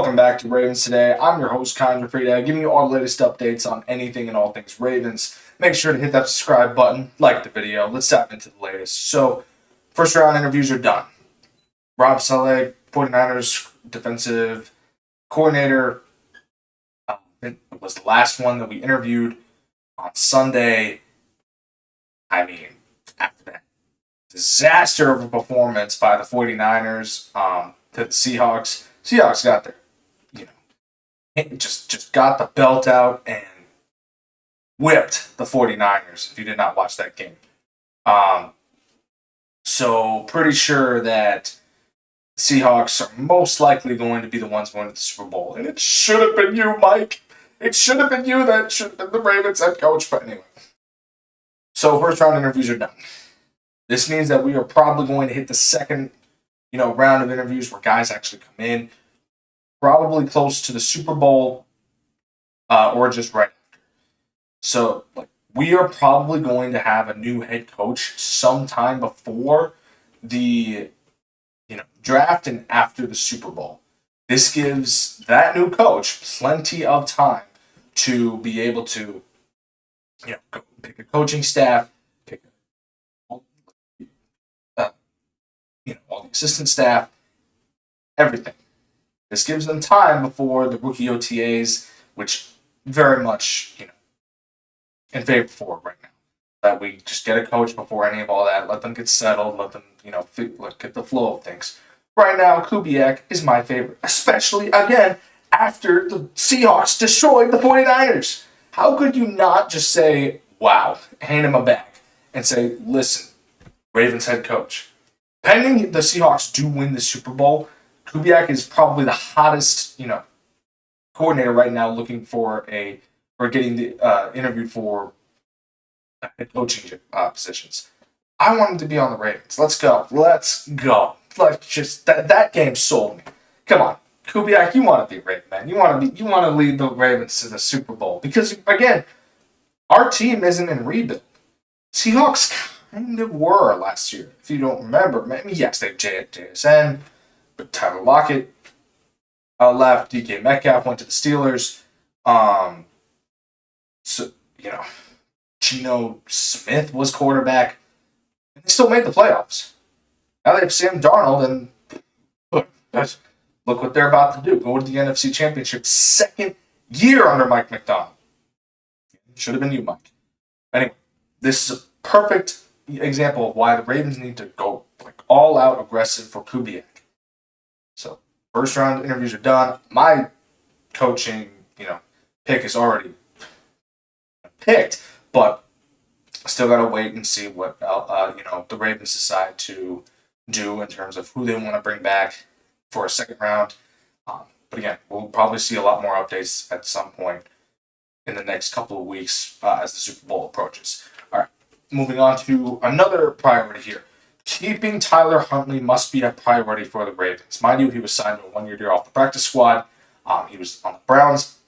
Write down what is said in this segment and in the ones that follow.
Welcome back to Ravens Today. I'm your host, Connor Gioffreda, giving you all the latest updates on anything and all things Ravens. Make sure to hit that subscribe button, like the video. Let's dive into the latest. So, first round interviews are done. Rob Saleh, 49ers defensive coordinator, it was the last one that we interviewed on Sunday. I mean, after that disaster of a performance by the 49ers to the Seahawks, Seahawks got there. Just got the belt out and whipped the 49ers, if you did not watch that game. So pretty sure that Seahawks are most likely going to be the ones going to the Super Bowl. And it should have been you, Mike. It should have been you that should have been the Ravens head coach. But anyway. So first round interviews are done. This means that we are probably going to hit the second, round of interviews where guys actually come in. Probably close to the Super Bowl or just right after. So we are probably going to have a new head coach sometime before the draft and after the Super Bowl. This gives that new coach plenty of time to be able to go pick a coaching staff, pick all the assistant staff, everything. This gives them time before the rookie OTAs, which very much, in favor for right now. That we just get a coach before any of all that, let them get settled, let them, get the flow of things. Right now, Kubiak is my favorite, especially, again, after the Seahawks destroyed the 49ers. How could you not just say, wow, hand him a bag, and say, listen, Ravens head coach, pending the Seahawks do win the Super Bowl, Kubiak is probably the hottest, coordinator right now looking for getting the interviewed for head coaching positions. I want him to be on the Ravens. Let's go. That game sold me. Come on, Kubiak, you want to be a Raven, man. You want to lead the Ravens to the Super Bowl because again, our team isn't in rebuild. Seahawks kind of were last year, if you don't remember. Maybe yes, they have JSN. But Tyler Lockett left. DK Metcalf went to the Steelers. Geno Smith was quarterback. And they still made the playoffs. Now they have Sam Darnold, and look what they're about to do. Go to the NFC Championship second year under Mike McDonald. Should have been you, Mike. Anyway, this is a perfect example of why the Ravens need to go all out aggressive for Kubiak. So, first round interviews are done. My coaching, pick is already picked, but I still got to wait and see what, the Ravens decide to do in terms of who they want to bring back for a second round. But again, we'll probably see a lot more updates at some point in the next couple of weeks as the Super Bowl approaches. All right, moving on to another priority here. Keeping Tyler Huntley must be a priority for the Ravens. Mind you, he was signed to a one-year deal off the practice squad. He was on the Browns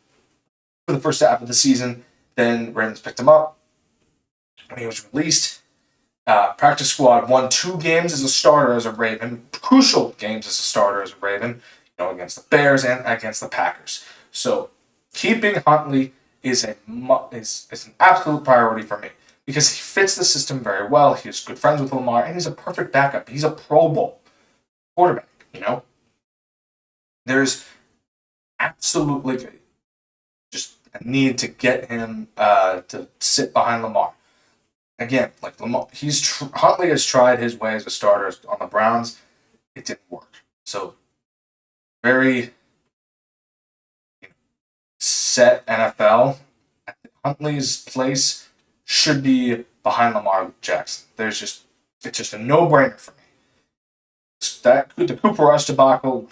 for the first half of the season. Then Ravens picked him up when he was released. Practice squad won 2 games as a starter as a Raven, crucial games as a starter as a Raven, against the Bears and against the Packers. So keeping Huntley is an absolute priority for me. Because he fits the system very well. He's good friends with Lamar, and he's a perfect backup. He's a Pro Bowl quarterback, There's absolutely just a need to get him to sit behind Lamar. Again, Lamar, Huntley has tried his way as a starter on the Browns. It didn't work. So, very set NFL. Huntley's place should be behind Lamar Jackson. It's just a no-brainer for me. The Cooper Rush debacle,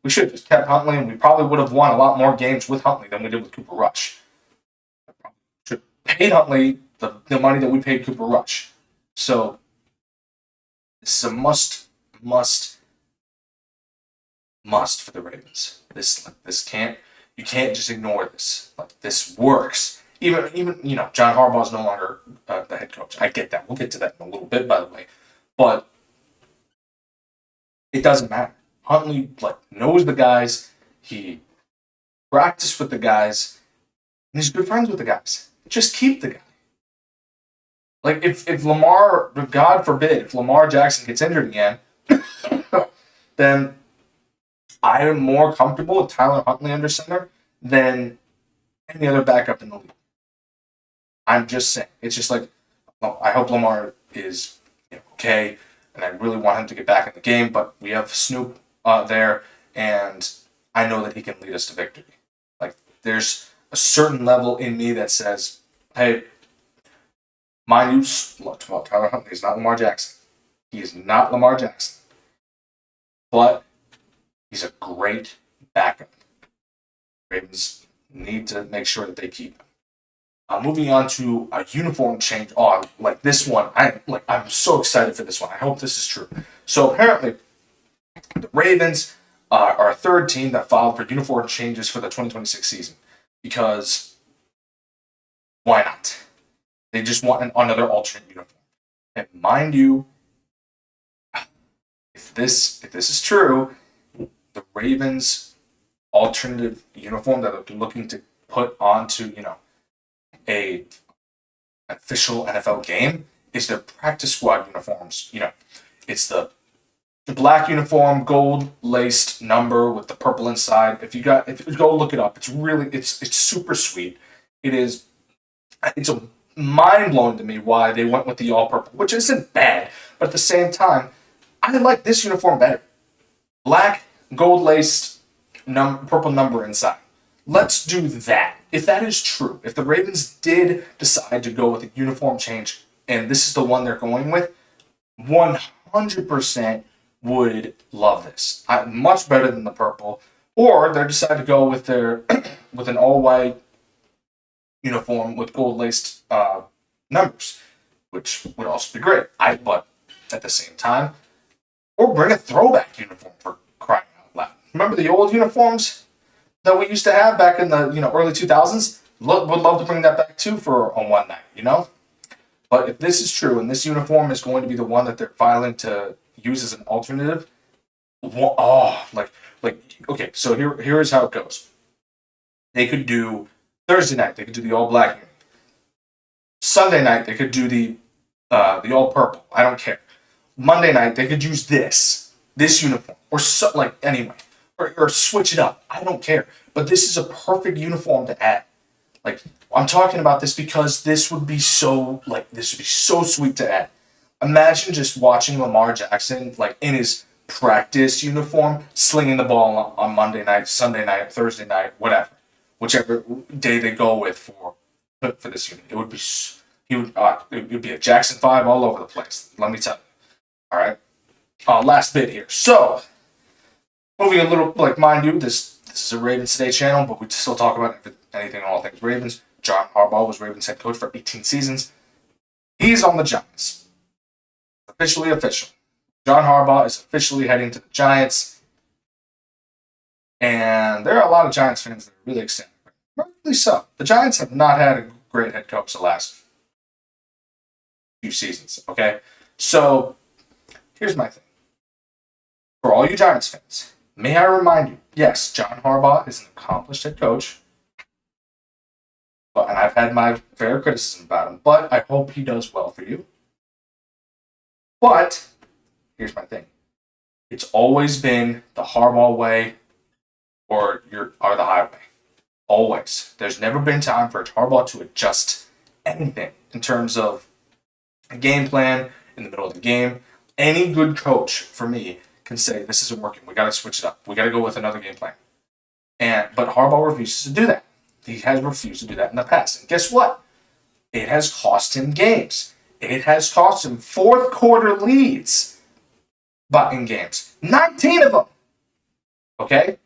we should have just kept Huntley, and we probably would have won a lot more games with Huntley than we did with Cooper Rush. Should have paid Huntley the money that we paid Cooper Rush. So this is a must for the Ravens. You can't just ignore this. This works. Even John Harbaugh is no longer the head coach. I get that. We'll get to that in a little bit, by the way. But it doesn't matter. Huntley knows the guys. He practiced with the guys, and he's good friends with the guys. Just keep the guy. Like if Lamar, God forbid, if Lamar Jackson gets injured again, then I am more comfortable with Tyler Huntley under center than any other backup in the league. I'm just saying. It's just I hope Lamar is okay, and I really want him to get back in the game, but we have Snoop there, and I know that he can lead us to victory. There's a certain level in me that says, hey, mind you, Tyler Huntley is not Lamar Jackson. He is not Lamar Jackson. But he's a great backup. Ravens need to make sure that they keep him. Moving on to a uniform change. Oh, this one. I'm so excited for this one. I hope this is true. So apparently, the Ravens are a third team that filed for uniform changes for the 2026 season because why not? They just want another alternate uniform. And mind you, if this is true, the Ravens' alternative uniform that they're looking to put onto a official NFL game is their practice squad uniforms. It's the black uniform, gold laced number with the purple inside. If you go look it up, it's super sweet. It's a mind blowing to me why they went with the all purple, which isn't bad, but at the same time, I like this uniform better. Black, gold laced, purple number inside. Let's do that. If that is true, if the Ravens did decide to go with a uniform change, and this is the one they're going with, 100% would love this. Much better than the purple. Or they decide to go with with an all white uniform with gold laced numbers, which would also be great. But at the same time, or bring a throwback uniform for crying out loud. Remember the old uniforms that we used to have back in the early 2000s? Would love to bring that back too for on one night, But if this is true and this uniform is going to be the one that they're filing to use as an alternative, okay. So here is how it goes. They could do Thursday night. They could do the all black uniform. Sunday night they could do the all purple. I don't care. Monday night they could use this uniform anyway, or switch it up. I don't care. But this is a perfect uniform to add. I'm talking about this because this would be so sweet to add. Imagine just watching Lamar Jackson in his practice uniform, slinging the ball on Monday night, Sunday night, Thursday night, whichever day they go with for this unit. It would be a Jackson 5 all over the place. Let me tell you. All right. Last bit here. So, moving a little, mind you, this is a Ravens Today channel, but we still talk about anything and all things Ravens. John Harbaugh was Ravens head coach for 18 seasons. He's on the Giants. Officially official. John Harbaugh is officially heading to the Giants. And there are a lot of Giants fans that are really excited. Rightfully so. The Giants have not had a great head coach the last few seasons, okay? So, here's my thing. For all you Giants fans, may I remind you, yes, John Harbaugh is an accomplished head coach. And I've had my fair criticism about him, but I hope he does well for you. But, here's my thing. It's always been the Harbaugh way or the highway. Always. There's never been time for Harbaugh to adjust anything in terms of a game plan in the middle of the game. Any good coach, for me, can say, this isn't working. We got to switch it up. We got to go with another game plan. But Harbaugh refuses to do that. He has refused to do that in the past. And guess what? It has cost him games. It has cost him fourth quarter leads in games. 19 of them. Okay?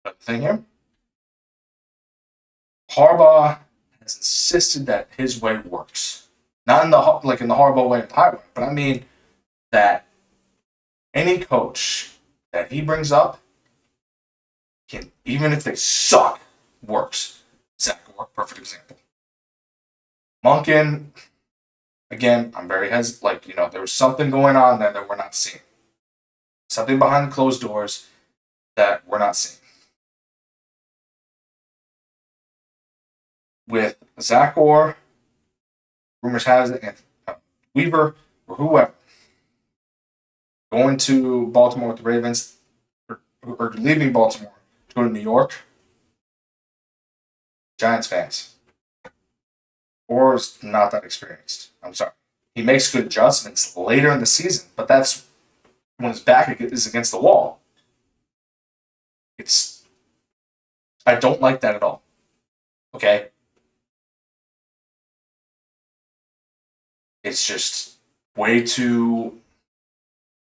But the thing here, Harbaugh has insisted that his way works. Not in the Harbaugh way of the highway, but I mean that any coach that he brings up can, even if they suck, works. Zach Orr, perfect example. Monken, again, I'm very hesitant. There was something going on there that we're not seeing. something behind closed doors that we're not seeing. With Zach Orr, rumors has it, and Weaver, or whoever, going to Baltimore with the Ravens, or leaving Baltimore to go to New York, Giants fans, Orr is not that experienced. I'm sorry. He makes good adjustments later in the season, but that's when his back is against the wall. I don't like that at all. Okay? It's just way too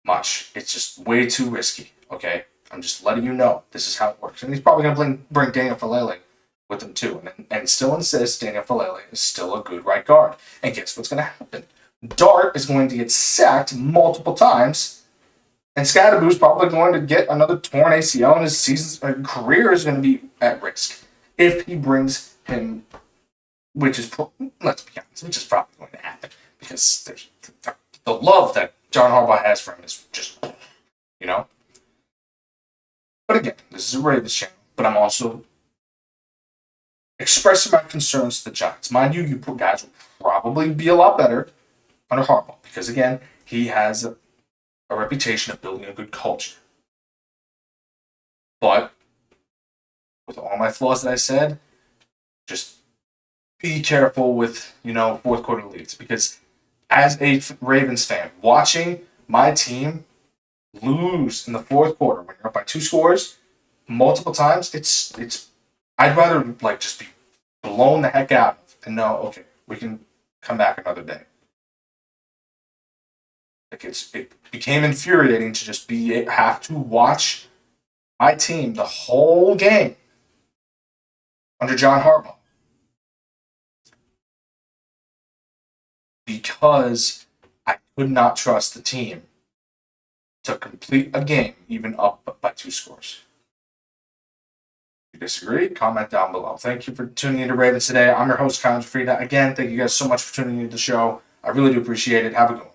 much. It's just way too risky. Okay? I'm just letting you know this is how it works. And he's probably going to bring Daniel Falele with him too. And still insist Daniel Falele is still a good right guard. And guess what's going to happen? Dart is going to get sacked multiple times. And Scadaboo's probably going to get another torn ACL, and his career is going to be at risk if he brings him, which is, let's be honest, which is probably going to happen because there's the love that John Harbaugh has for him is just, you know. But again, this is a Ravens channel, but I'm also expressing my concerns to the Giants. Mind you, you guys will probably be a lot better under Harbaugh because, again, he has a reputation of building a good culture. But with all my flaws that I said, just be careful with, fourth quarter leads. Because as a Ravens fan, watching my team lose in the fourth quarter when you're up by 2 scores multiple times, it's I'd rather just be blown the heck out and know, okay, we can come back another day. It became infuriating to just have to watch my team the whole game under John Harbaugh because I could not trust the team to complete a game even up by 2 scores. If you disagree, comment down below. Thank you for tuning in to Ravens today. I'm your host, Connor Gioffreda. Again, thank you guys so much for tuning into the show. I really do appreciate it. Have a good one.